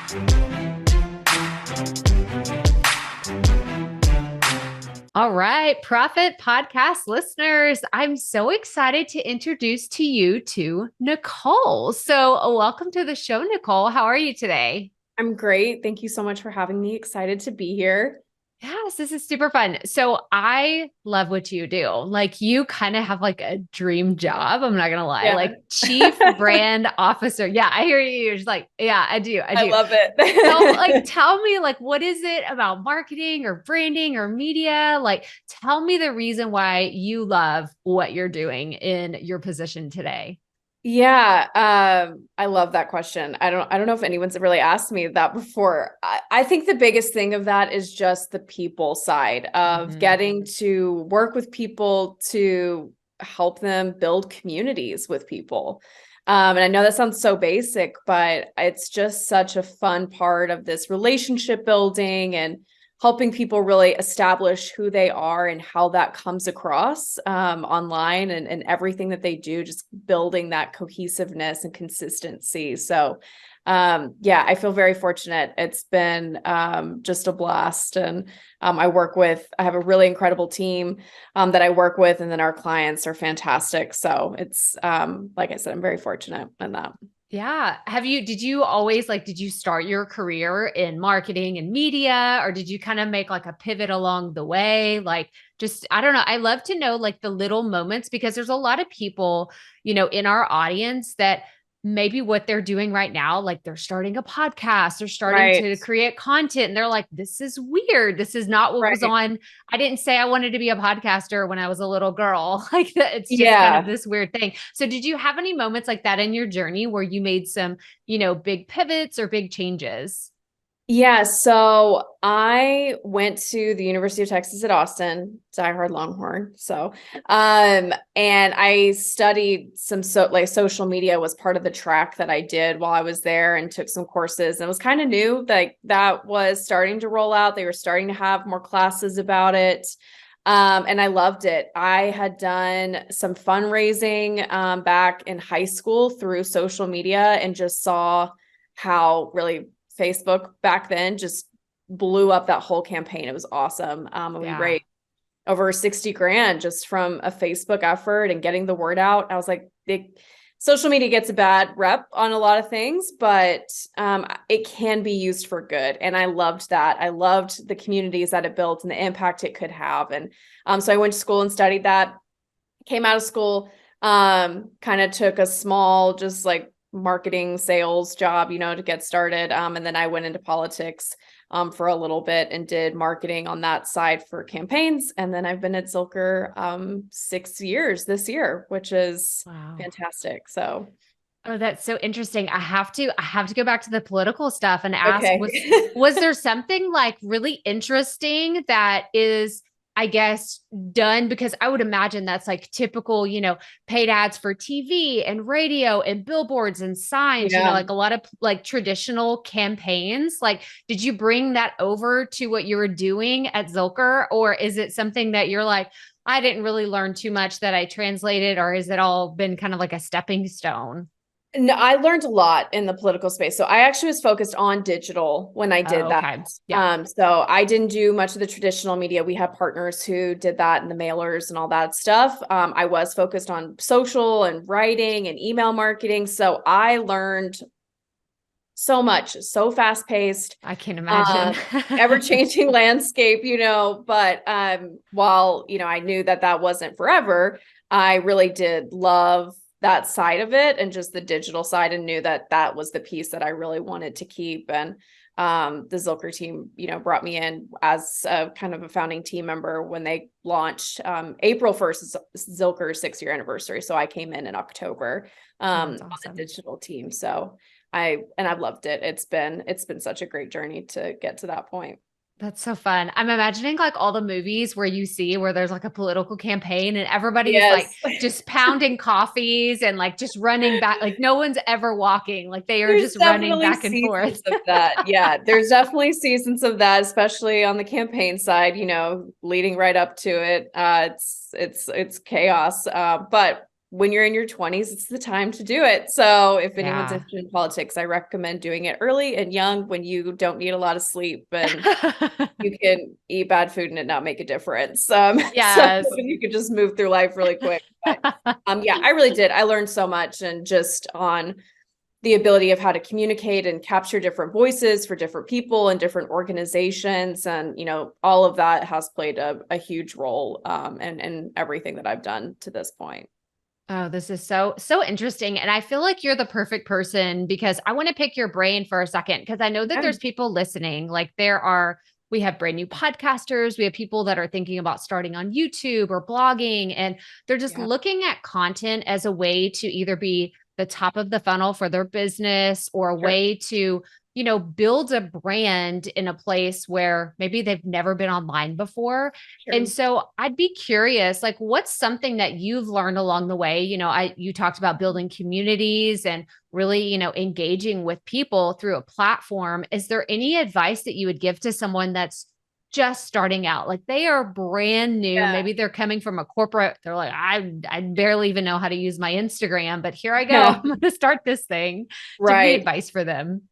All right, Proffitt Podcast listeners, I'm so excited to introduce to you to Nicole. So welcome to the show, Nicole. How are you today? I'm great. Thank you so much for having me. Excited to be here. Yes, this is super fun. So I love what you do. Like you kind of have like a dream job. I'm not going to lie, Yeah. like chief brand officer. Yeah, I hear you. You're just like, yeah, I do. I love it. So tell me like, what is it about marketing or branding or media? Like, tell me the reason why you love what you're doing in your position today. Yeah, I love that question. I don't know if anyone's really asked me that before. I think the biggest thing of that is just the people side of getting to work with people to help them build communities with people. And I know that sounds so basic, but it's just such a fun part of this relationship building and helping people really establish who they are and how that comes across online and everything that they do, just building that cohesiveness and consistency. So yeah, I feel very fortunate. It's been just a blast. And I have a really incredible team that I work with, and then our clients are fantastic. So it's like I said, I'm very fortunate in that. Yeah. Did you start your career in marketing and media, or did you kind of make like a pivot along the way? Like, just, I don't know. I love to know like the little moments, because there's a lot of people, in our audience that maybe what they're doing right now, like they're starting a podcast, they're starting to create content, and they're like, this is weird. This is not what was on. I didn't say I wanted to be a podcaster when I was a little girl. Like that, it's just kind of this weird thing. So did you have any moments like that in your journey where you made some, big pivots or big changes? Yeah, so I went to the University of Texas at Austin, diehard Longhorn. So, and I studied some social media was part of the track that I did while I was there, and took some courses. And it was kind of new, like that was starting to roll out. They were starting to have more classes about it. And I loved it. I had done some fundraising back in high school through social media, and just saw how really Facebook back then just blew up that whole campaign. It was awesome. We raised over 60 grand just from a Facebook effort and getting the word out. I was like, social media gets a bad rep on a lot of things, but it can be used for good. And I loved that. I loved the communities that it built and the impact it could have. And so I went to school and studied that, came out of school, kind of took a small, just like marketing sales job, to get started. And then I went into politics for a little bit and did marketing on that side for campaigns. And then I've been at Zilker 6 years this year, which is fantastic. So oh, that's so interesting. I have to go back to the political stuff and ask, was there something like really interesting that is, I guess, done? Because I would imagine that's like typical, paid ads for TV and radio and billboards and signs, like a lot of like traditional campaigns. Like, did you bring that over to what you were doing at Zilker? Or is it something that you're like, I didn't really learn too much that I translated, or has it all been kind of like a stepping stone? No, I learned a lot in the political space. So I actually was focused on digital when I did that. Yeah. So I didn't do much of the traditional media. We had partners who did that, and the mailers and all that stuff. I was focused on social and writing and email marketing. So I learned so much, so fast paced. I can imagine. Ever changing landscape, but while, I knew that wasn't forever, I really did love that side of it, and just the digital side, and knew that was the piece that I really wanted to keep. And the Zilker team, brought me in as a kind of a founding team member when they launched. April 1st is Zilker's 6-year anniversary. So I came in October on the digital team. So I've loved it. It's been such a great journey to get to that point. That's so fun. I'm imagining like all the movies where you see where there's like a political campaign and everybody is like just pounding coffees and like just running back. Like no one's ever walking. Like they are just running back and forth. Of that. Yeah, there's definitely seasons of that, especially on the campaign side, leading right up to it. It's chaos. But when you're in your 20s, it's the time to do it. So if anyone's Yeah. interested in politics, I recommend doing it early and young when you don't need a lot of sleep and you can eat bad food and it not make a difference. So Yes. you could just move through life really quick. But yeah, I really did. I learned so much, and just on the ability of how to communicate and capture different voices for different people and different organizations. And, all of that has played a huge role in everything that I've done to this point. Oh, this is so interesting. And I feel like you're the perfect person, because I want to pick your brain for a second, because I know that there's people listening. Like we have brand new podcasters. We have people that are thinking about starting on YouTube or blogging, and they're just looking at content as a way to either be the top of the funnel for their business, or a way to, build a brand in a place where maybe they've never been online before. Sure. And so I'd be curious, like, what's something that you've learned along the way? You talked about building communities and really, engaging with people through a platform. Is there any advice that you would give to someone that's just starting out? Like, they are brand new. Yeah. Maybe they're coming from a corporate. They're like, I barely even know how to use my Instagram, but here I go. I'm going to start this thing. Right. Give me advice for them.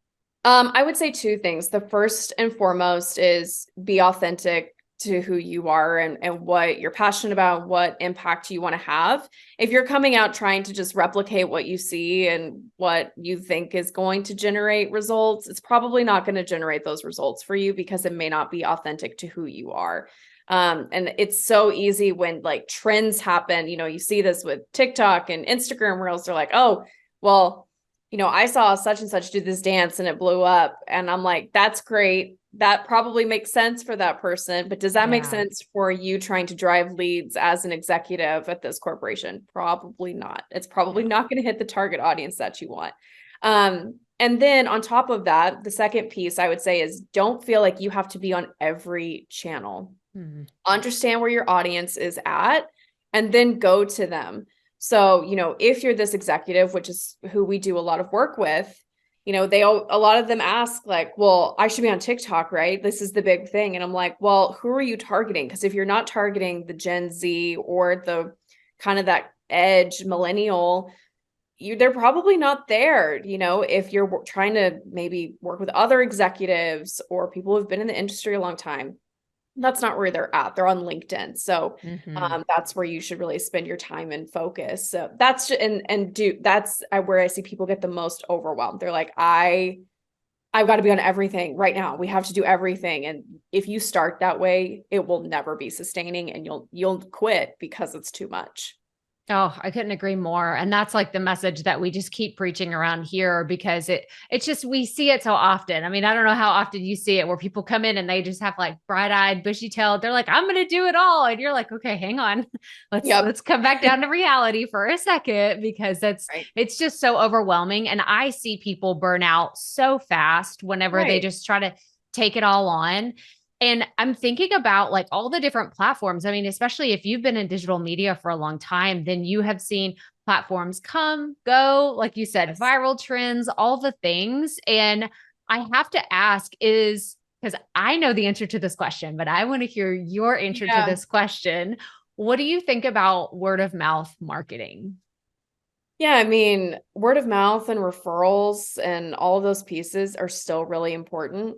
I would say two things. The first and foremost is be authentic to who you are and what you're passionate about, what impact you want to have. If you're coming out trying to just replicate what you see and what you think is going to generate results, it's probably not going to generate those results for you, because it may not be authentic to who you are. And it's so easy when like trends happen, you see this with TikTok and Instagram Reels. They're like, oh, well, I saw such and such do this dance and it blew up. And I'm like, that's great. That probably makes sense for that person. But does that make sense for you trying to drive leads as an executive at this corporation? Probably not. It's probably not going to hit the target audience that you want. And then on top of that, the second piece I would say is, don't feel like you have to be on every channel. Mm-hmm. Understand where your audience is at, and then go to them. So, if you're this executive, which is who we do a lot of work with, a lot of them ask like, well, I should be on TikTok, right? This is the big thing. And I'm like, well, who are you targeting? Because if you're not targeting the Gen Z or the kind of that edge millennial, they're probably not there. If you're trying to maybe work with other executives or people who've been in the industry a long time, that's not where they're at. They're on LinkedIn. So that's where you should really spend your time and focus. So that's that's where I see people get the most overwhelmed. They're like, I've got to be on everything right now. We have to do everything. And if you start that way, it will never be sustaining, and you'll quit because it's too much. Oh, I couldn't agree more. And that's like the message that we just keep preaching around here, because it's just, we see it so often. I mean, I don't know how often you see it where people come in and they just have like bright-eyed, bushy-tailed. They're like, I'm going to do it all. And you're like, okay, hang on. Let's come back down to reality for a second, because it's just so overwhelming. And I see people burn out so fast whenever they just try to take it all on. And I'm thinking about like all the different platforms. I mean, especially if you've been in digital media for a long time, then you have seen platforms come, go, like you said, viral trends, all the things. And I have to ask because I know the answer to this question, but I want to hear your answer to this question. What do you think about word of mouth marketing? Yeah, I mean, word of mouth and referrals and all of those pieces are still really important.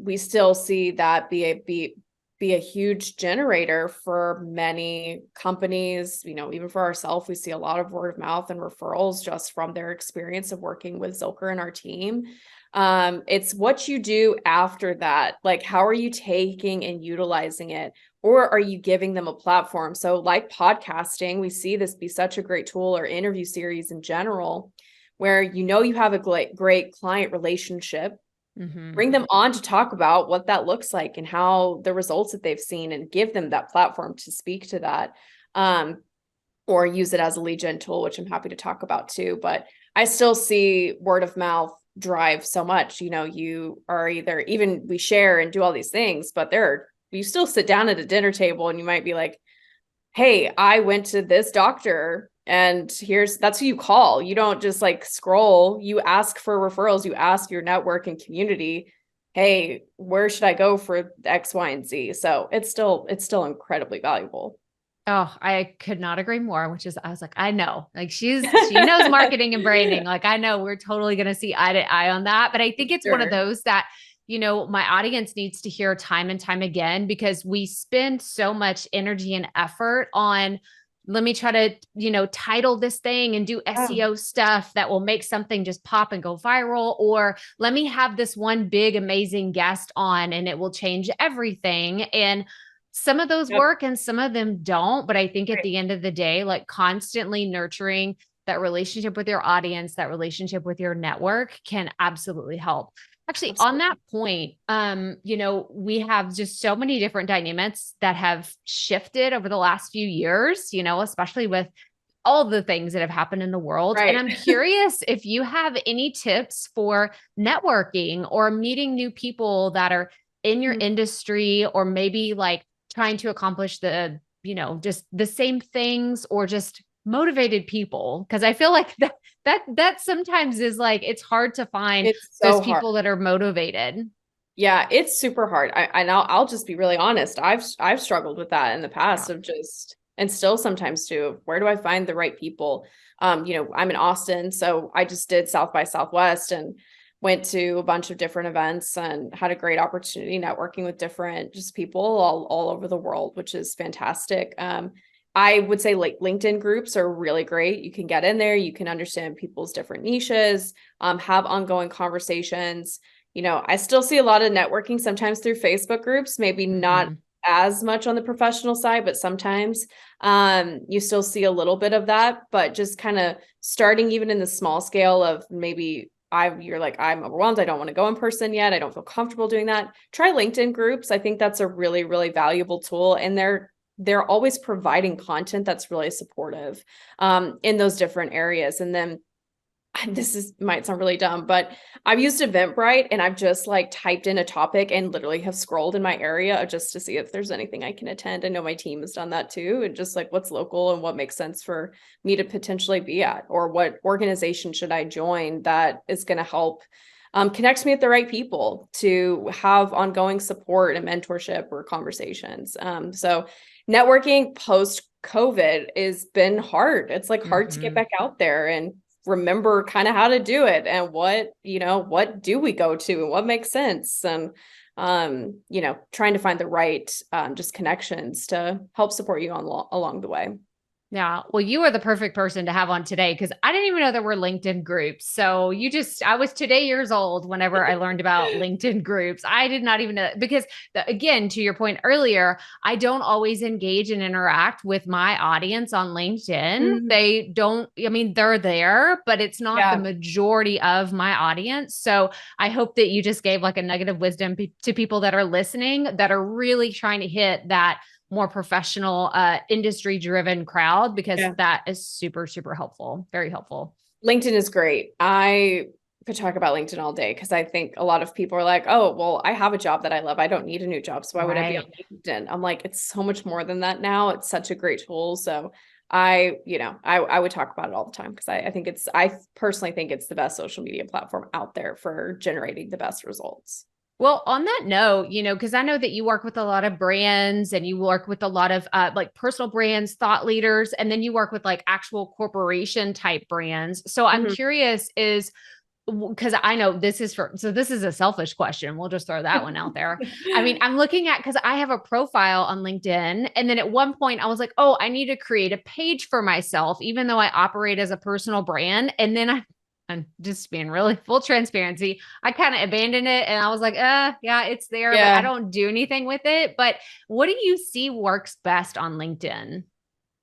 We still see that be a huge generator for many companies, even for ourselves. We see a lot of word of mouth and referrals just from their experience of working with Zilker and our team. It's what you do after that. Like, how are you taking and utilizing it? Or are you giving them a platform? So like podcasting, we see this be such a great tool, or interview series in general, where you have a great client relationship. Mm-hmm. Bring them on to talk about what that looks like and how the results that they've seen, and give them that platform to speak to that, or use it as a lead gen tool, which I'm happy to talk about too. But I still see word of mouth drive so much. You are either, even we share and do all these things, but you still sit down at a dinner table and you might be like, hey, I went to this doctor, and that's who you call. You don't just like scroll, you ask for referrals, you ask your network and community, hey, where should I go for X, Y, and Z? So it's still incredibly valuable. Oh, I could not agree more, which is, I was like, I know, like she knows marketing and branding. Like, I know we're totally going to see eye to eye on that. But I think it's one of Sure. those that, my audience needs to hear time and time again, because we spend so much energy and effort on, let me try to, title this thing and do Yeah. SEO stuff that will make something just pop and go viral. Or let me have this one big, amazing guest on and it will change everything. And some of those Yep. work and some of them don't. But I think at Right. the end of the day, like constantly nurturing that relationship with your audience, that relationship with your network can absolutely help. Actually, on Absolutely. that point, we have just so many different dynamics that have shifted over the last few years, especially with all the things that have happened in the world. And Right. I'm curious if you have any tips for networking or meeting new people that are in your Mhm. industry, or maybe like trying to accomplish just the same things, or just motivated people. Cause I feel like that sometimes is like, it's hard to find It's those so hard. people that are motivated. Yeah, it's super hard. I'll just be really honest. I've struggled with that in the Yeah. past of just, and still sometimes too. Where do I find the right people? I'm in Austin, so I just did South by Southwest and went to a bunch of different events and had a great opportunity networking with different just people all over the world, which is fantastic. I would say like LinkedIn groups are really great. You can get in there, you can understand people's different niches, have ongoing conversations. I still see a lot of networking sometimes through Facebook groups, maybe not Mhm. as much on the professional side, but sometimes you still see a little bit of that, but just kind of starting even in the small scale of maybe you're like, I'm overwhelmed. I don't want to go in person yet. I don't feel comfortable doing that. Try LinkedIn groups. I think that's a really, really valuable tool. And they're always providing content that's really supportive in those different areas. And then might sound really dumb, but I've used Eventbrite and I've just like typed in a topic and literally have scrolled in my area just to see if there's anything I can attend. I know my team has done that too. And just like what's local and what makes sense for me to potentially be at, or what organization should I join that is going to help connect me with the right people to have ongoing support and mentorship or conversations. So networking post COVID has been hard. It's like hard to get Mhm. back out there and remember kind of how to do it and what do we go to and what makes sense, and trying to find the right just connections to help support you along the way. Yeah. Well, you are the perfect person to have on today, because I didn't even know there were LinkedIn groups. So I was today years old whenever I learned about LinkedIn groups. I did not even know, because again, to your point earlier, I don't always engage and interact with my audience on LinkedIn. Mhm. They don't, I mean, they're there, but it's not the Yeah. majority of my audience. So I hope that you just gave like a nugget of wisdom to people that are listening, that are really trying to hit that more professional, industry driven crowd, because Yeah. that is super, super helpful. Very helpful. LinkedIn is great. I could talk about LinkedIn all day because I think a lot of people are like, oh, well, I have a job that I love. I don't need a new job. So why would I be on Right. LinkedIn? I'm like, it's so much more than that now. It's such a great tool. So I would talk about it all the time because I personally think it's the best social media platform out there for generating the best results. Well, on that note, because I know that you work with a lot of brands and you work with a lot of like personal brands, thought leaders, and then you work with like actual corporation type brands. So I'm Mhm. curious, because I know this is this is a selfish question. We'll just throw that one out there. I mean, I'm looking at, because I have a profile on LinkedIn. And then at one point I was like, oh, I need to create a page for myself, even though I operate as a personal brand. And then I'm just being really full transparency, I kind of abandoned it. And I was like, yeah, it's there, but I Yeah. don't do anything with it. But what do you see works best on LinkedIn?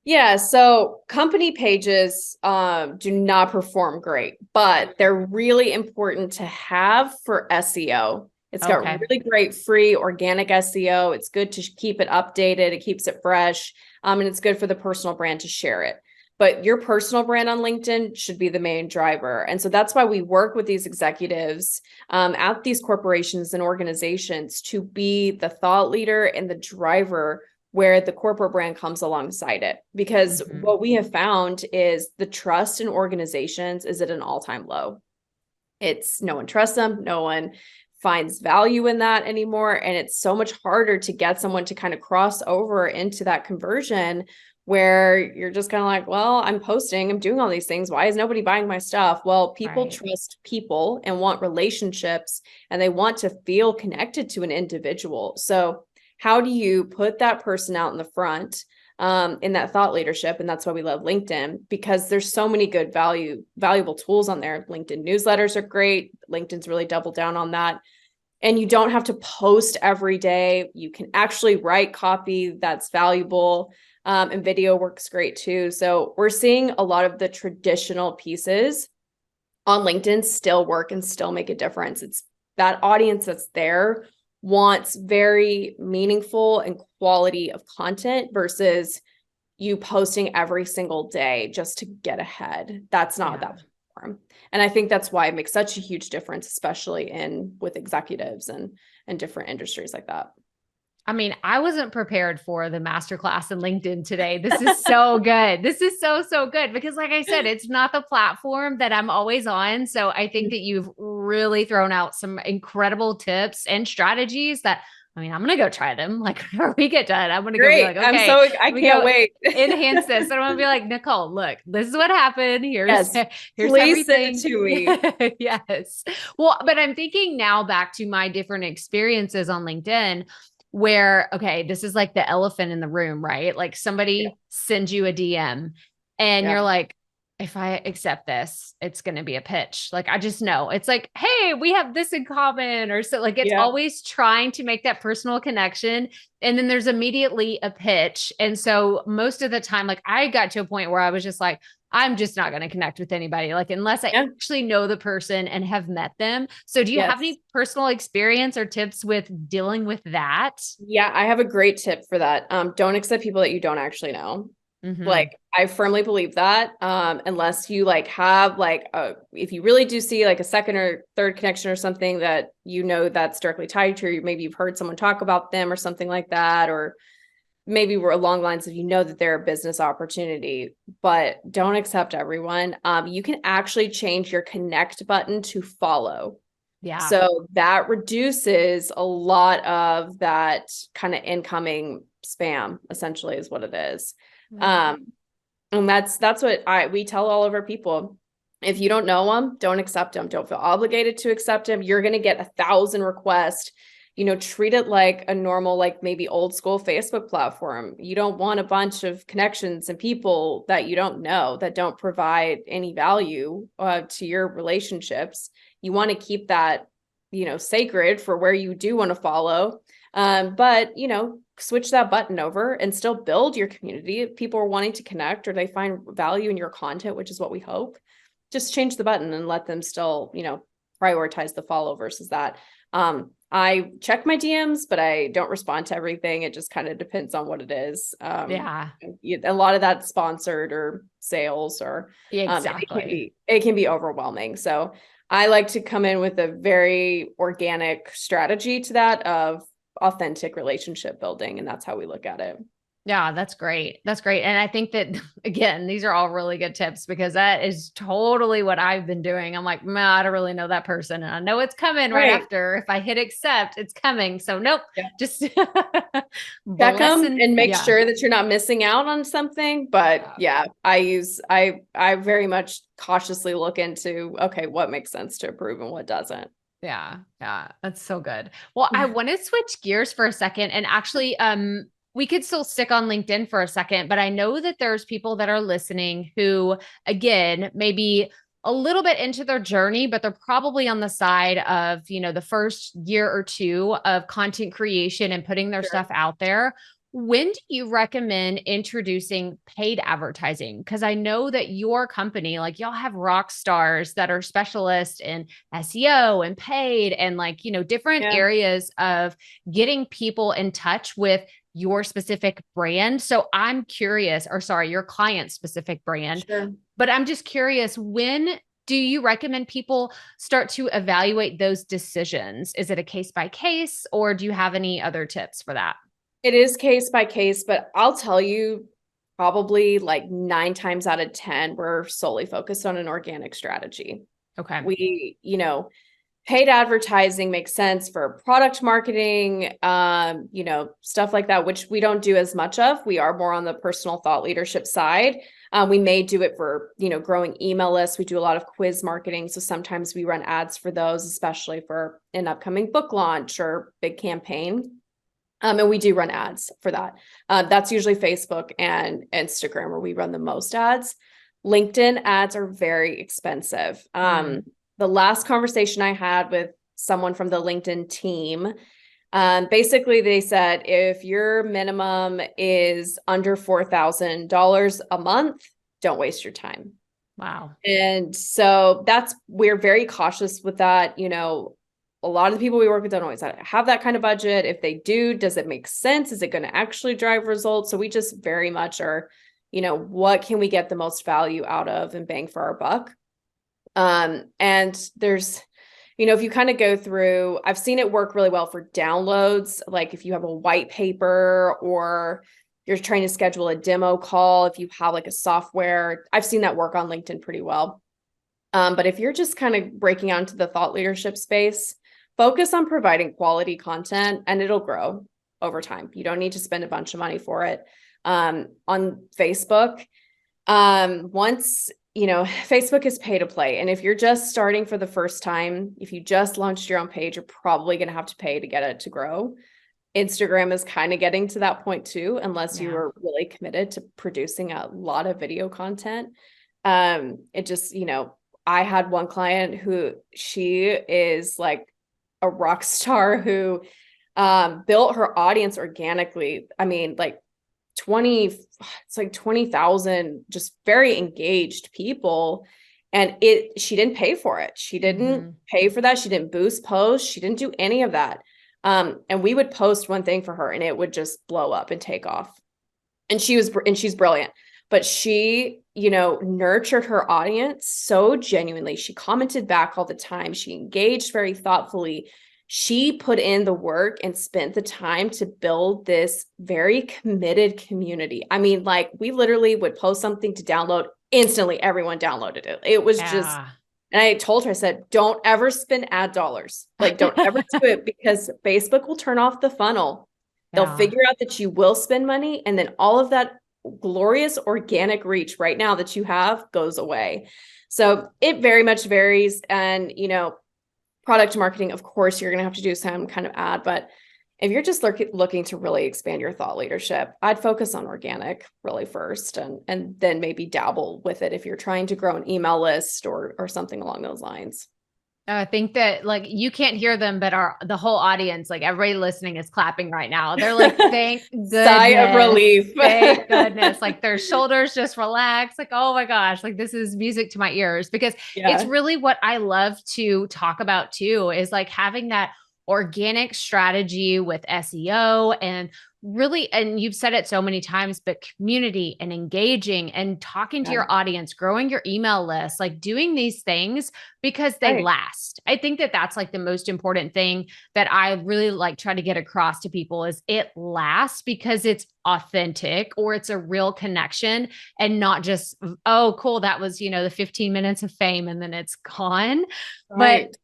Yeah, so company pages do not perform great, but they're really important to have for SEO. It's got Okay. really great free organic SEO. It's good to keep it updated. It keeps it fresh. And it's good for the personal brand to share it. But your personal brand on LinkedIn should be the main driver. And so that's why we work with these executives at these corporations and organizations to be the thought leader and the driver where the corporate brand comes alongside it. Because Mhm. what we have found is the trust in organizations is at an all-time low. It's no one trusts them, no one finds value in that anymore. And it's so much harder to get someone to kind of cross over into that conversion where you're just kind of like, well, I'm posting, I'm doing all these things. Why is nobody buying my stuff? Well, people trust people and want relationships, and they want to feel connected to an individual. So how do you put that person out in the front in that thought leadership? And that's why we love LinkedIn, because there's so many good valuable tools on there. LinkedIn newsletters are great. LinkedIn's really doubled down on that. And you don't have to post every day. You can actually write copy that's valuable. And video works great too. So we're seeing a lot of the traditional pieces on LinkedIn still work and still make a difference. It's that audience that's there wants very meaningful and quality of content versus you posting every single day just to get ahead. That's not that platform. And I think that's why it makes such a huge difference, especially with executives and different industries like that. I mean, I wasn't prepared for the masterclass in LinkedIn today. This is so good. This is so, so good because like I said, it's not the platform that I'm always on. So I think that you've really thrown out some incredible tips and strategies that, I mean, I'm going to go try them. Like whenever we get done, I'm going to go be like, okay, I can't wait. Enhance this. And I'm going to be like, Nicole, look, this is what happened. Here's please everything. Send it to me. Yes. Well, but I'm thinking now back to my different experiences on LinkedIn where, okay, this is like the elephant in the room, right? Like somebody sends you a DM and you're like, if I accept this, it's going to be a pitch. Like, I just know it's like, hey, we have this in common or so like, it's always trying to make that personal connection. And then there's immediately a pitch. And so most of the time, like I got to a point where I was just like, I'm just not going to connect with anybody, like unless I actually know the person and have met them. So do you have any personal experience or tips with dealing with that? Yeah, I have a great tip for that. Don't accept people that you don't actually know. Like, I firmly believe that, unless you like have like, if you really do see like a second or third connection or something that, you know, that's directly tied to, or maybe you've heard someone talk about them or something like that, or maybe we're along lines of, you know, that they're a business opportunity, but don't accept everyone. You can actually change your connect button to follow. Yeah. So that reduces a lot of that kind of incoming spam, essentially is what it is. And that's what we tell all of our people. If you don't know them, don't accept them. Don't feel obligated to accept them. You're going to get 1,000 requests. You know, treat it like a normal, like maybe old school Facebook platform. You don't want a bunch of connections and people that you don't know, that don't provide any value to your relationships. You want to keep that, you know, sacred for where you do want to follow. But, you know, switch that button over and still build your community. If people are wanting to connect or they find value in your content, which is what we hope, just change the button and let them still, you know, prioritize the follow versus that. I check my DMs, but I don't respond to everything. It just kind of depends on what it is. A lot of that's sponsored or sales or it can be overwhelming. So I like to come in with a very organic strategy to that of authentic relationship building. And that's how we look at it. Yeah, that's great. That's great. And I think that, again, these are all really good tips because that is totally what I've been doing. I'm like, man, I don't really know that person. And I know it's coming right after. If I hit accept, it's coming. So nope, just check them and make sure that you're not missing out on something. But I very much cautiously look into, okay, what makes sense to approve and what doesn't. Yeah. Yeah. That's so good. Well, I want to switch gears for a second and actually, we could still stick on LinkedIn for a second, but I know that there's people that are listening who, again, maybe a little bit into their journey, but they're probably on the side of, you know, the first year or two of content creation and putting their stuff out there. When do you recommend introducing paid advertising? Because I know that your company, like y'all have rock stars that are specialists in SEO and paid and like, you know, different areas of getting people in touch with your specific brand. So I'm curious, or sorry, your client specific brand, but I'm just curious, when do you recommend people start to evaluate those decisions? Is it a case by case, or do you have any other tips for that? It is case by case, but I'll tell you probably like 9 times out of 10, we're solely focused on an organic strategy. Okay. We, you know, paid advertising makes sense for product marketing, stuff like that, which we don't do as much of. We are more on the personal thought leadership side. We may do it for, growing email lists. We do a lot of quiz marketing. So sometimes we run ads for those, especially for an upcoming book launch or big campaign. And we do run ads for that. That's usually Facebook and Instagram where we run the most ads. LinkedIn ads are very expensive. The last conversation I had with someone from the LinkedIn team, basically they said, if your minimum is under $4,000 a month, don't waste your time. Wow. And so we're very cautious with that. A lot of the people we work with don't always have that kind of budget. If they do, does it make sense? Is it going to actually drive results? So we just very much are, what can we get the most value out of and bang for our buck? And there's, if you kind of go through, I've seen it work really well for downloads. Like if you have a white paper or you're trying to schedule a demo call, if you have like a software, I've seen that work on LinkedIn pretty well. But if you're just kind of breaking out into the thought leadership space, focus on providing quality content and it'll grow over time. You don't need to spend a bunch of money for it. On Facebook, Facebook is pay to play. And if you're just starting for the first time, if you just launched your own page, you're probably going to have to pay to get it to grow. Instagram is kind of getting to that point too, unless you are really committed to producing a lot of video content. It just, I had one client who she is like a rock star who built her audience organically. I mean, like 20,000 just very engaged people. And she didn't pay for it. She didn't pay for that. She didn't boost posts. She didn't do any of that. And we would post one thing for her and it would just blow up and take off. And she's brilliant, but she, nurtured her audience so genuinely. She commented back all the time. She engaged very thoughtfully. She put in the work and spent the time to build this very committed community. I mean, like we literally would post something to download, instantly everyone downloaded it. It was just, and I told her, I said, don't ever spend ad dollars. Like don't ever do it because Facebook will turn off the funnel. They'll figure out that you will spend money and then all of that glorious organic reach right now that you have goes away. So it very much varies. And, product marketing, of course, you're going to have to do some kind of ad, but if you're just looking to really expand your thought leadership, I'd focus on organic really first and then maybe dabble with it if you're trying to grow an email list or something along those lines. I think that like you can't hear them, but the whole audience, like everybody listening is clapping right now. They're like, thank goodness. Sigh of relief. Thank goodness. Like their shoulders just relax. Like, oh my gosh, like this is music to my ears because it's really what I love to talk about too, is like having that organic strategy with SEO and really, and you've said it so many times, but community and engaging and talking to your audience, growing your email list, like doing these things because they last. I think that that's like the most important thing that I really like try to get across to people is it lasts because it's authentic or it's a real connection and not just, oh, cool. That was, the 15 minutes of fame and then it's gone. Right. But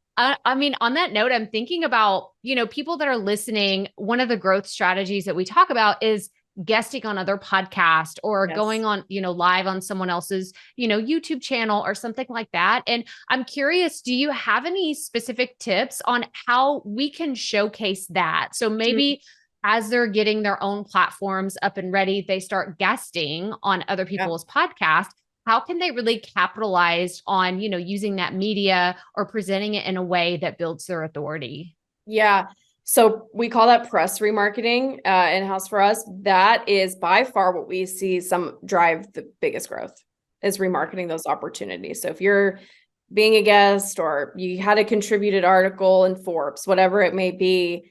I mean, on that note, I'm thinking about, people that are listening. One of the growth strategies that we talk about is guesting on other podcasts or going on, live on someone else's, YouTube channel or something like that. And I'm curious, do you have any specific tips on how we can showcase that? So maybe as they're getting their own platforms up and ready, they start guesting on other people's podcasts. How can they really capitalize on, using that media or presenting it in a way that builds their authority? Yeah. So we call that press remarketing in-house for us. That is by far what we see drive the biggest growth is remarketing those opportunities. So if you're being a guest or you had a contributed article in Forbes, whatever it may be,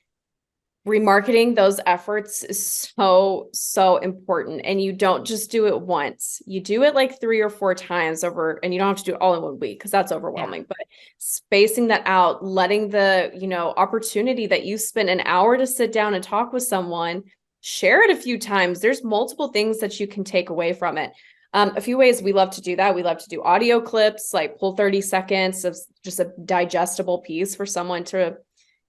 remarketing those efforts is so important. And you don't just do it once. You do it like 3 or 4 times over, and you don't have to do it all in one week because that's overwhelming, but spacing that out, letting the, opportunity that you spent an hour to sit down and talk with someone, share it a few times. There's multiple things that you can take away from it. A few ways we love to do that. We love to do audio clips, like pull 30 seconds of just a digestible piece for someone to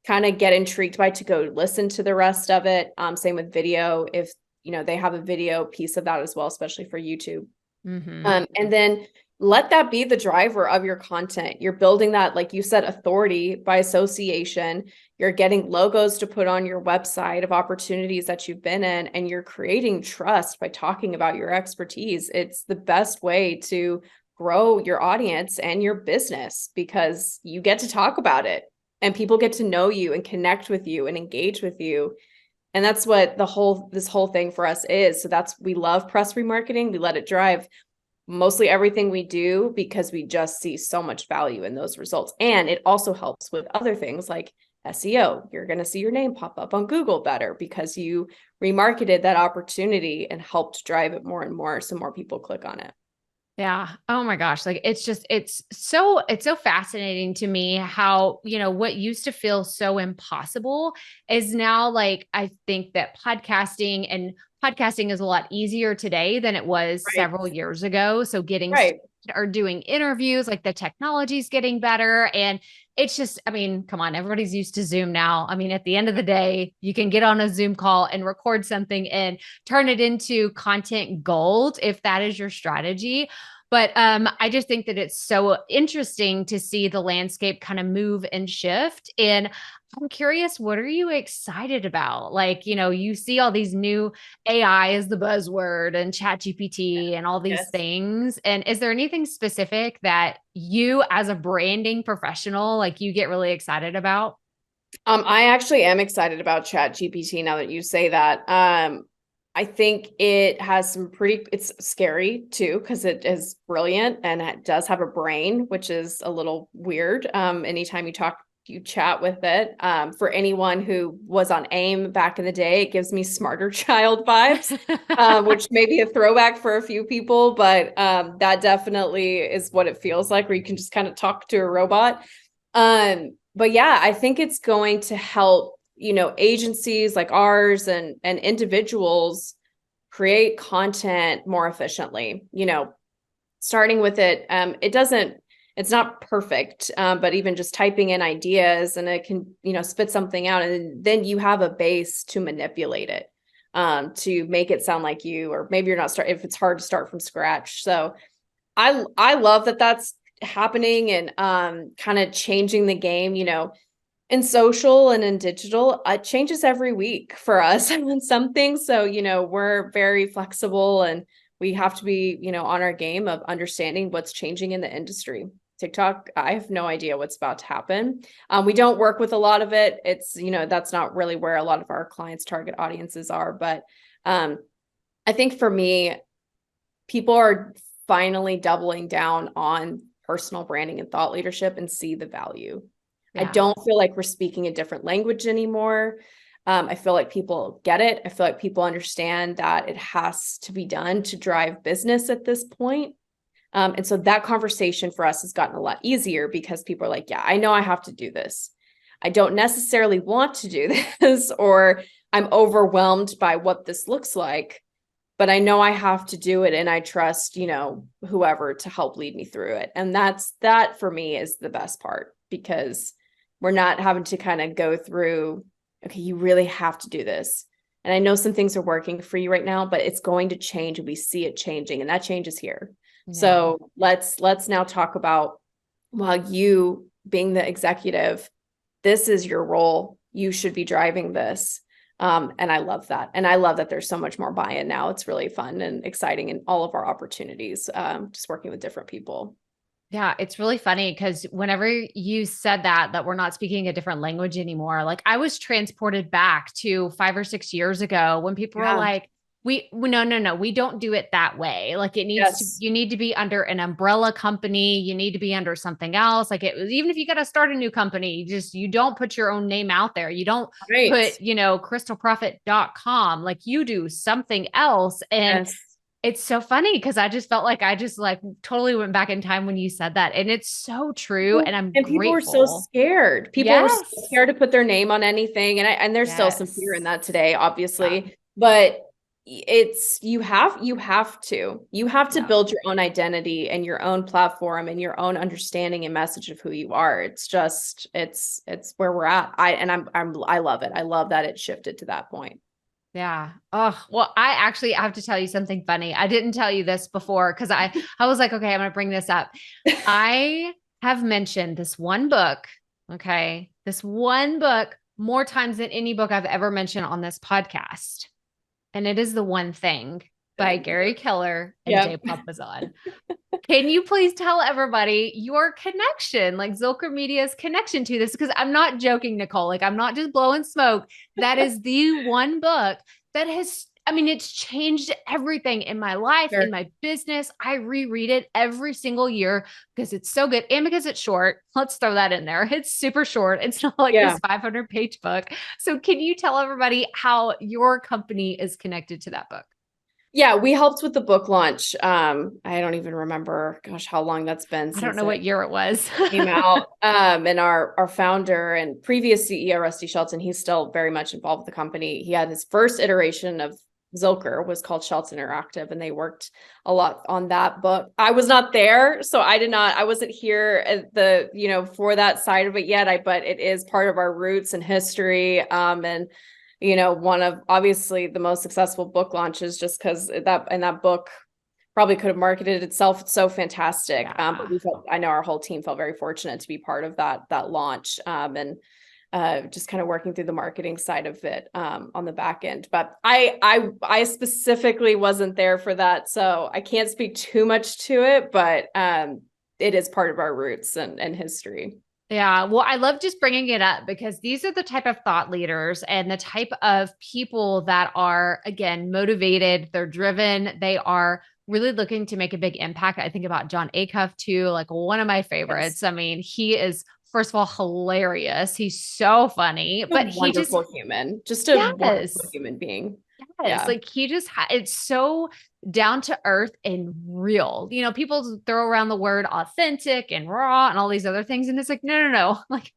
kind of get intrigued by, to go listen to the rest of it. Same with video, if they have a video piece of that as well, especially for YouTube. And then let that be the driver of your content. You're building that, like you said, authority by association. You're getting logos to put on your website of opportunities that you've been in, and you're creating trust by talking about your expertise. It's the best way to grow your audience and your business, because you get to talk about it and people get to know you and connect with you and engage with you. And that's what this whole thing for us is. So we love press remarketing. We let it drive mostly everything we do, because we just see so much value in those results. And it also helps with other things like SEO. You're going to see your name pop up on Google better because you remarketed that opportunity and helped drive it more and more, so more people click on it. Yeah. Oh my gosh. Like, it's so fascinating to me how, what used to feel so impossible is now, like, I think that podcasting is a lot easier today than it was several years ago. So getting or doing interviews, like, the technology's getting better. And it's just, I mean, come on, everybody's used to Zoom now. I mean, at the end of the day, you can get on a Zoom call and record something and turn it into content gold if that is your strategy. But I just think that it's so interesting to see the landscape kind of move and shift. And I'm curious, what are you excited about? Like, you see all these new AI is the buzzword, and ChatGPT and all these things. And is there anything specific that you, as a branding professional, like, you get really excited about? I actually am excited about ChatGPT now that you say that. I think it has it's scary too, because it is brilliant and it does have a brain, which is a little weird. Anytime you chat with it. For anyone who was on AIM back in the day, it gives me Smarter Child vibes, which may be a throwback for a few people, but that definitely is what it feels like, where you can just kind of talk to a robot. But yeah, I think it's going to help, agencies like ours and individuals create content more efficiently. Starting with it, it's not perfect, but even just typing in ideas and it can, spit something out, and then you have a base to manipulate it, to make it sound like you, or maybe you're not if it's hard to start from scratch. So I love that that's happening, and kind of changing the game, in social and in digital. It changes every week for us on some things. So, we're very flexible, and we have to be, on our game of understanding what's changing in the industry. TikTok, I have no idea what's about to happen. We don't work with a lot of it. It's, that's not really where a lot of our clients' target audiences are. But I think for me, people are finally doubling down on personal branding and thought leadership and see the value. Yeah. I don't feel like we're speaking a different language anymore. I feel like people get it. I feel like people understand that it has to be done to drive business at this point. And so that conversation for us has gotten a lot easier, because people are like, yeah, I know I have to do this. I don't necessarily want to do this, or I'm overwhelmed by what this looks like, but I know I have to do it. And I trust, whoever to help lead me through it. And that for me is the best part, because we're not having to kind of go through, okay, you really have to do this. And I know some things are working for you right now, but it's going to change, and we see it changing, and that change is here. Yeah. So let's now talk about, while you being the executive, this is your role. You should be driving this. And I love that. And I love that there's so much more buy-in now. It's really fun and exciting in all of our opportunities, just working with different people. Yeah, it's really funny, because whenever you said that we're not speaking a different language anymore, like, I was transported back to 5 or 6 years ago when people were like, no, we don't do it that way. Like, it needs to, you need to be under an umbrella company. You need to be under something else. Like, even if you got to start a new company, you don't put your own name out there. You don't put, crystalproffitt.com, like, you do something else. And it's so funny, because I just felt like I just totally went back in time when you said that. And it's so true. And people were so scared. People were so scared to put their name on anything. And there's still some fear in that today, obviously. Yeah. But you have to Yeah. build your own identity and your own platform and your own understanding and message of who you are. It's just, it's where we're at. I love it. I love that it shifted to that point. Yeah. Oh, well, I actually have to tell you something funny. I didn't tell you this before because I was like, okay, I'm going to bring this up. I have mentioned this one book. Okay. This one book more times than any book I've ever mentioned on this podcast. And it is The One Thing by Gary Keller and Jay Papasan. Can you please tell everybody your connection, like Zilker Media's connection to this? Because I'm not joking, Nicole. Like, I'm not just blowing smoke. That is the one book that has, I mean, it's changed everything in my life, in my business. I reread it every single year because it's so good and because it's short. Let's throw that in there. It's super short. It's not like this 500-page book. So can you tell everybody how your company is connected to that book? Yeah, we helped with the book launch. I don't even remember, gosh, how long that's been since I don't know what year it was. came out. And our founder and previous CEO, Rusty Shelton, he's still very much involved with the company. He had his first iteration of Zilker was called Shelton Interactive, and they worked a lot on that book. I was not there, so I wasn't here at the, for that side of it yet. But it is part of our roots and history. And one of obviously the most successful book launches, just because that book probably could have marketed itself. It's so fantastic. But I know our whole team felt very fortunate to be part of that launch, and just kind of working through the marketing side of it on the back end. But I specifically wasn't there for that, so I can't speak too much to it. But it is part of our roots and history. Yeah. Well, I love just bringing it up because these are the type of thought leaders and the type of people that are, again, motivated. They're driven. They are really looking to make a big impact. I think about John Acuff too, like one of my favorites. Yes. I mean, he is, first of all, hilarious. He's so funny, but he just human, just a wonderful human being. Yes. Like he just, it's so down to earth and real. People throw around the word authentic and raw and all these other things. And it's like, no. Like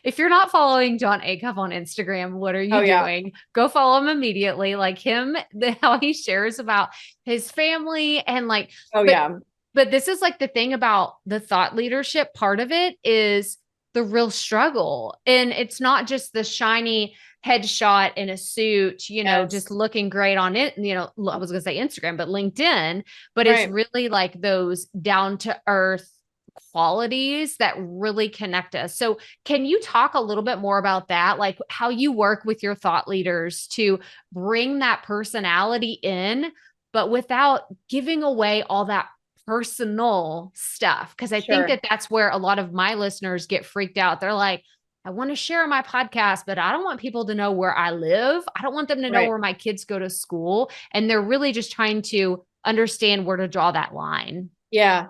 if you're not following John Acuff on Instagram, what are you doing? Go follow him immediately. Like him, how he shares about his family and like, but this is like the thing about the thought leadership part of it is the real struggle. And it's not just the shiny headshot in a suit, just looking great on it. I was going to say Instagram, but LinkedIn, but it's really like those down to earth qualities that really connect us. So can you talk a little bit more about that? Like how you work with your thought leaders to bring that personality in, but without giving away all that personal stuff. Cause I think that that's where a lot of my listeners get freaked out. They're like, I want to share my podcast, but I don't want people to know where I live. I don't want them to know where my kids go to school. And they're really just trying to understand where to draw that line. Yeah.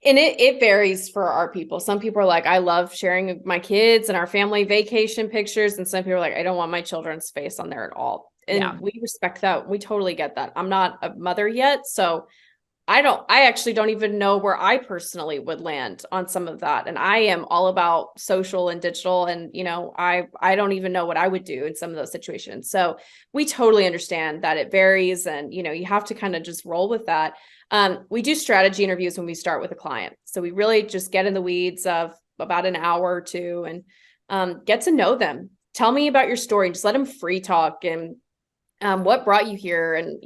And it varies for our people. Some people are like, I love sharing my kids and our family vacation pictures. And some people are like, I don't want my children's face on there at all. And we respect that. We totally get that. I'm not a mother yet. So I actually don't even know where I personally would land on some of that. And I am all about social and digital. And, I don't even know what I would do in some of those situations. So we totally understand that it varies and, you have to kind of just roll with that. We do strategy interviews when we start with a client. So we really just get in the weeds of about an hour or two and get to know them. Tell me about your story. Just let them free talk and what brought you here. And,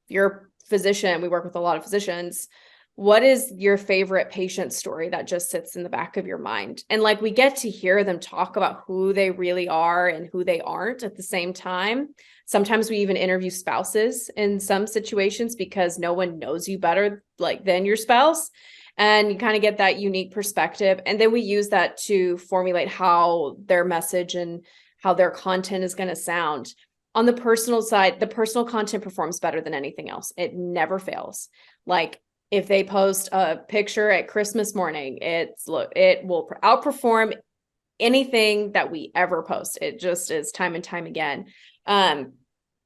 you're physician, we work with a lot of physicians. What is your favorite patient story that just sits in the back of your mind? And like, we get to hear them talk about who they really are and who they aren't at the same time. Sometimes we even interview spouses in some situations because no one knows you better than your spouse. And you kind of get that unique perspective. And then we use that to formulate how their message and how their content is going to sound. On the personal side, the personal content performs better than anything else. It never fails. Like if they post a picture at Christmas morning, it will outperform anything that we ever post. It just is time and time again. And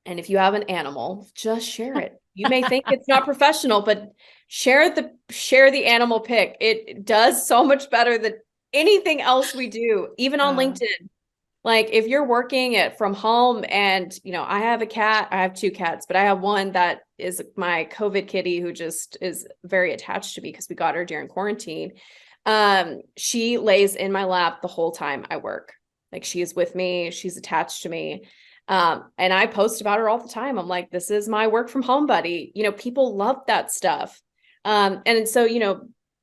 if you have an animal, just share it. You may think it's not professional, but share the animal pic. It does so much better than anything else we do, even on LinkedIn. Like if you're working from home and, I have I have 2 cats, but I have one that is my COVID kitty who just is very attached to me because we got her during quarantine. She lays in my lap the whole time I work. Like she is with me, she's attached to me. And I post about her all the time. I'm like, this is my work from home buddy. People love that stuff. And so,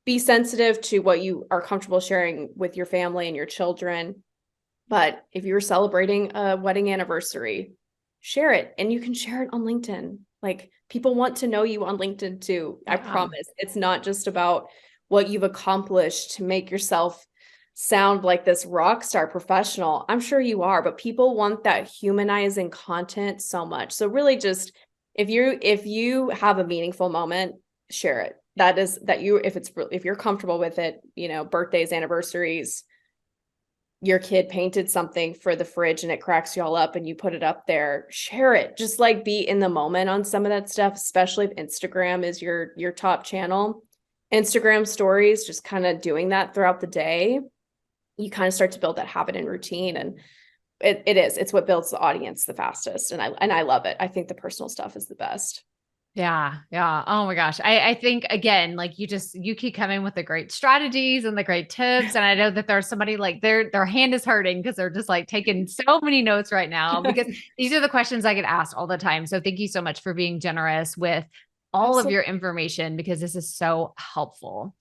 be sensitive to what you are comfortable sharing with your family and your children. But if you're celebrating a wedding anniversary, share it, and you can share it on LinkedIn. Like people want to know you on LinkedIn too. I promise. It's not just about what you've accomplished to make yourself sound like this rock star professional. I'm sure you are, but people want that humanizing content so much. So really just if you have a meaningful moment, share it. If you're comfortable with it, birthdays, anniversaries, your kid painted something for the fridge and it cracks you all up and you put it up there, share it. Just like be in the moment on some of that stuff, especially if Instagram is your top channel. Instagram stories, just kind of doing that throughout the day, you kind of start to build that habit and routine. And it's what builds the audience the fastest. And I love it. I think the personal stuff is the best. Yeah. Yeah. Oh my gosh. I think again, like you keep coming with the great strategies and the great tips. And I know that there's somebody like their hand is hurting because they're just like taking so many notes right now because these are the questions I get asked all the time. So thank you so much for being generous with all of your information because this is so helpful.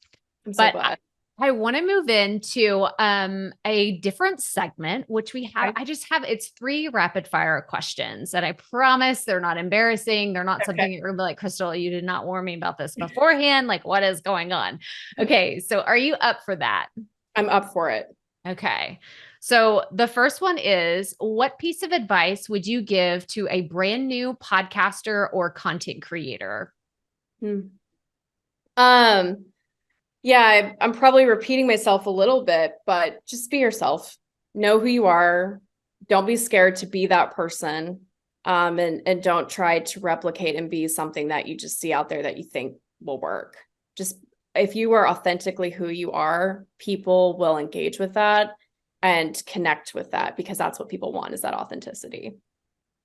I'm so glad. I want to move into a different segment, which we have. Okay. It's 3 rapid fire questions and I promise they're not embarrassing. They're not something you're gonna be like, Crystal, you did not warn me about this beforehand. Like, what is going on? Okay. So are you up for that? I'm up for it. Okay. So the first one is, what piece of advice would you give to a brand new podcaster or content creator? Yeah, I'm probably repeating myself a little bit, but just be yourself. Know who you are. Don't be scared to be that person. And don't try to replicate and be something that you just see out there that you think will work. Just if you are authentically who you are, people will engage with that and connect with that because that's what people want, is that authenticity.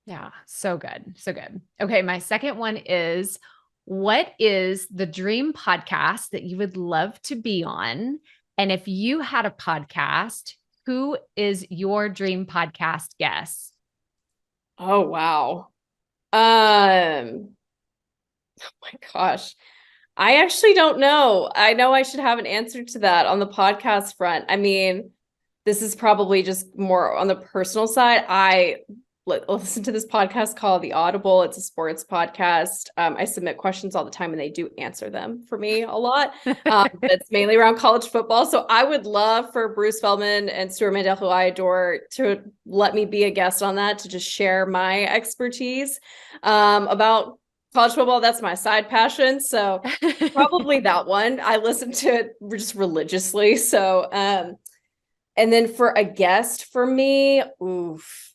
Yeah, so good. So good. Okay, my second one is, what is the dream podcast that you would love to be on? And if you had a podcast, who is your dream podcast guest? Oh, wow. Oh my gosh. I actually don't know. I know I should have an answer to that on the podcast front. I mean, this is probably just more on the personal side. I listen to this podcast called The Audible. It's a sports podcast. I submit questions all the time and they do answer them for me a lot. It's mainly around college football. So I would love for Bruce Feldman and Stuart Mandel, who I adore, to let me be a guest on that, to just share my expertise about college football. That's my side passion. So probably that one. I listen to it just religiously. So, and then for a guest for me, oof.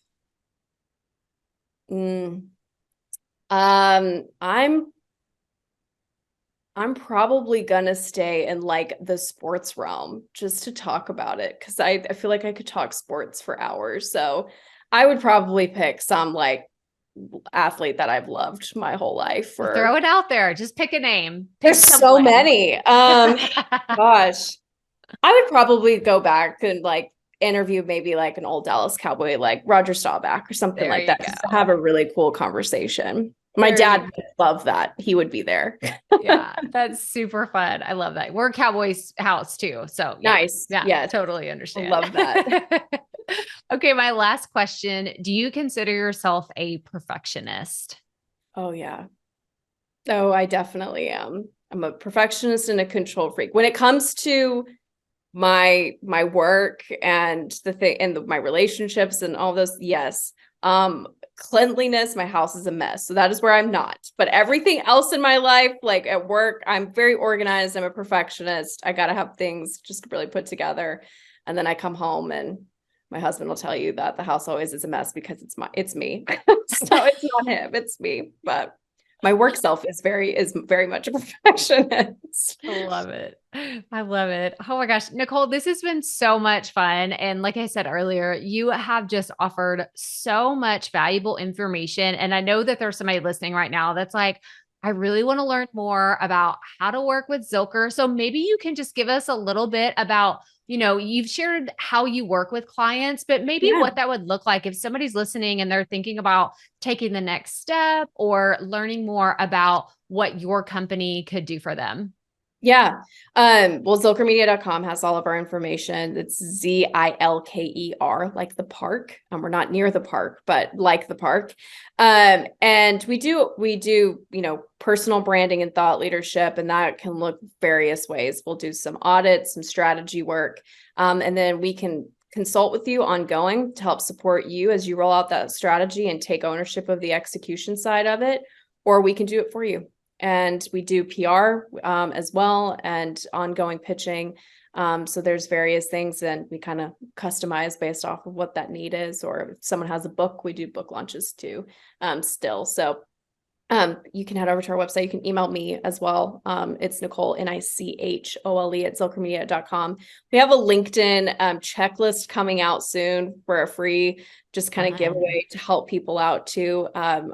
I'm probably gonna stay in like the sports realm just to talk about it because I feel like I could talk sports for hours. So I would probably pick some like athlete that I've loved my whole life. Throw it out there. Just pick a name. There's so many. Gosh, I would probably go back and like interview maybe like an old Dallas Cowboy, like Roger Staubach or something like that, just to have a really cool conversation. My dad would love that. He would be there. Yeah, that's super fun. I love that. We're Cowboys house too. So yeah, nice. Yeah, totally understand. I love that. Okay, my last question. Do you consider yourself a perfectionist? Oh, yeah. Oh, I definitely am. I'm a perfectionist and a control freak. When it comes to my work and my relationships and all those, yes. Cleanliness, my house is a mess. So that is where I'm not. But everything else in my life, like at work, I'm very organized. I'm a perfectionist. I got to have things just really put together. And then I come home and my husband will tell you that the house always is a mess because it's me. So it's not him, it's me. But my work self is very much a perfectionist. I love it. I love it. Oh my gosh, Nicole, this has been so much fun. And like I said earlier, you have just offered so much valuable information. And I know that there's somebody listening right now that's like, I really want to learn more about how to work with Zilker. So maybe you can just give us a little bit about, you've shared how you work with clients, but maybe what that would look like if somebody's listening and they're thinking about taking the next step or learning more about what your company could do for them. Yeah. Well, zilkermedia.com has all of our information. It's ZILKER, like the park. We're not near the park, but like the park. And we do, personal branding and thought leadership, and that can look various ways. We'll do some audits, some strategy work. And then we can consult with you ongoing to help support you as you roll out that strategy and take ownership of the execution side of it, or we can do it for you. And we do PR as well, and ongoing pitching. So there's various things, and we kind of customize based off of what that need is. Or if someone has a book, we do book launches too, still. So you can head over to our website. You can email me as well. It's Nicole, NICHOLE at zilkermedia.com. We have a LinkedIn checklist coming out soon for a free just kind of giveaway to help people out too.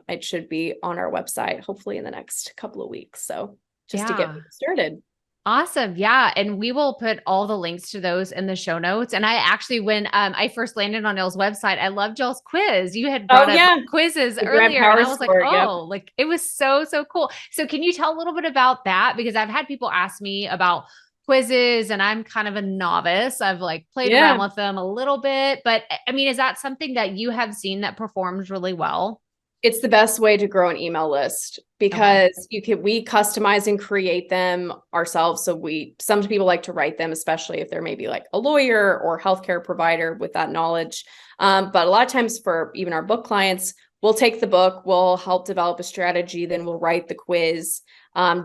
It should be on our website, hopefully in the next couple of weeks. So just to get started. Awesome. Yeah. And we will put all the links to those in the show notes. And I actually, when I first landed on y'all's website, I loved y'all's quiz. You had brought up quizzes earlier, and I was like, like it was so cool. So can you tell a little bit about that? Because I've had people ask me about quizzes, and I'm kind of a novice. I've like played around with them a little bit, but I mean, is that something that you have seen that performs really well? It's the best way to grow an email list, because we customize and create them ourselves. So some people like to write them, especially if they're maybe like a lawyer or healthcare provider with that knowledge. But a lot of times for even our book clients, we'll take the book, we'll help develop a strategy, then we'll write the quiz,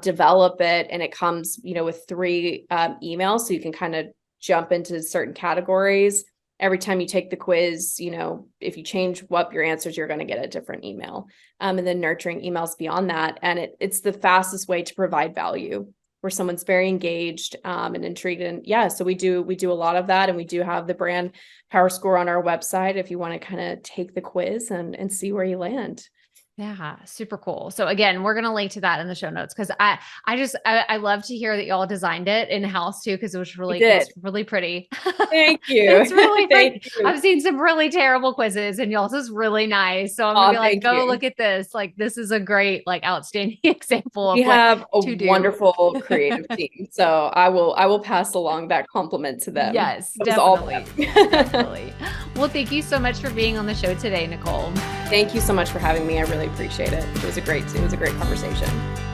develop it. And it comes, with 3 emails. So you can kind of jump into certain categories. Every time you take the quiz, if you change what your answers, you're going to get a different email. And then nurturing emails beyond that. And it's the fastest way to provide value where someone's very engaged and intrigued. And so we do a lot of that. And we do have the brand power score on our website if you want to kind of take the quiz and see where you land. Yeah. Super cool. So again, we're going to link to that in the show notes. Cause I love to hear that y'all designed it in-house too. Cause it's really pretty. Thank you. It's really pretty. I've seen some really terrible quizzes, and y'all's is really nice. So I'm gonna be like, go look at this. Like, this is a great, outstanding example. We have a wonderful creative team. So I will pass along that compliment to them. Yes, definitely. Definitely. Well, thank you so much for being on the show today, Nicole. Thank you so much for having me. I really appreciate it. It was a great conversation.